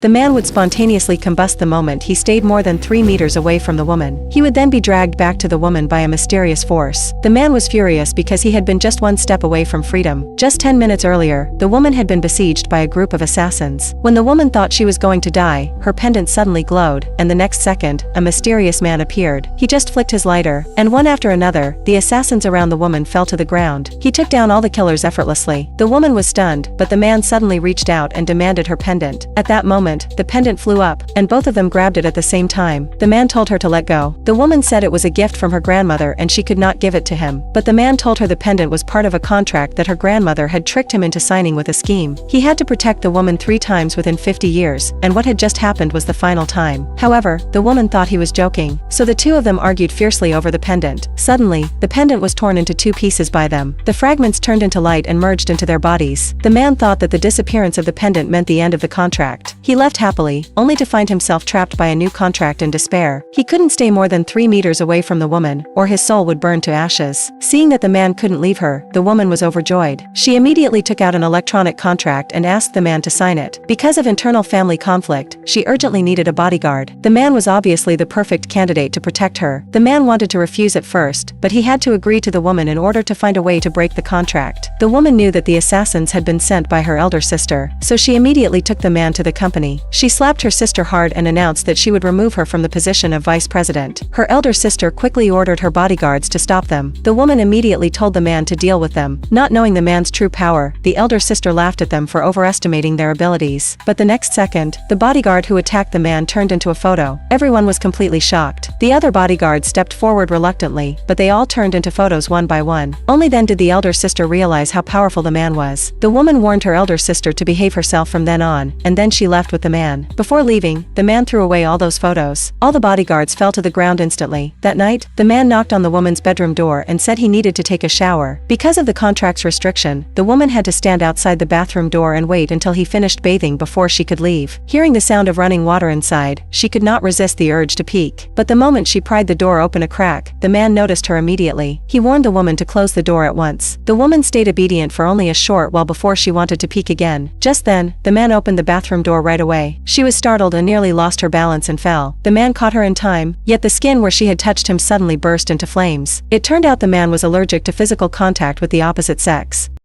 the man would spontaneously combust the moment he stayed more than 3 meters away from the woman. He would then be dragged back to the woman by a mysterious force. The man was furious because he had been just one step away from freedom. Just 10 minutes earlier, the woman had been besieged by a group of assassins. When the woman thought she was going to die, her pendant suddenly glowed, and the next second, a mysterious man appeared. He just flicked his lighter, and one after another, the assassins around the woman fell to the ground. He took down all the killers effortlessly. The woman was stunned, but the man suddenly reached out and demanded her pendant. At that moment, the pendant flew up, and both of them grabbed it at the same time. The man told her to let go. The woman said it was a gift from her grandmother and she could not give it to him. But the man told her the pendant was part of a contract that her grandmother had tricked him into signing with a scheme. He had to protect the woman 3 times within 50 years, and what had just happened was the final time. However, the woman thought he was joking, so the two of them argued fiercely over the pendant. Suddenly, the pendant was torn into 2 pieces by them. The fragments turned into light and merged into their bodies. The man thought that the disappearance of the pendant meant the end of the contract. He left happily, only to find himself trapped by a new contract in despair. He couldn't stay more than 3 meters away from the woman, or his soul would burn to ashes. Seeing that the man couldn't leave her, the woman was overjoyed. She immediately took out an electronic contract and asked the man to sign it. Because of internal family conflict, she urgently needed a bodyguard. The man was obviously the perfect candidate to protect her. The man wanted to refuse at first, but he had to agree to the woman in order to find a way to break the contract. The woman knew that the assassins had been sent by her elder sister, so she immediately took the man to the company. She slapped her sister hard and announced that she would remove her from the position of vice president. Her elder sister quickly ordered her bodyguards to stop them. The woman immediately told the man to deal with them. Not knowing the man's true power, the elder sister laughed at them for overestimating their abilities. But the next second, the bodyguard who attacked the man turned into a photo. Everyone was completely shocked. The other bodyguards stepped forward reluctantly, but they all turned into photos one by one. Only then did the elder sister realize how powerful the man was. The woman warned her elder sister to behave herself from then on, and then she left with the man. Before leaving, the man threw away all those photos. All the bodyguards fell to the ground instantly. That night, the man knocked on the woman's bedroom door and said he needed to take a shower. Because of the contract's restriction, the woman had to stand outside the bathroom door and wait until he finished bathing before she could leave. Hearing the sound of running water inside, she could not resist the urge to peek. But the moment she pried the door open a crack, the man noticed her immediately. He warned the woman to close the door at once. The woman stayed obedient for only a short while before she wanted to peek again. Just then, the man opened the bathroom door right away. She was startled and nearly lost her balance and fell. The man caught her in time, yet the skin where she had touched him suddenly burst into flames. It turned out the man was allergic to physical contact with the opposite sex.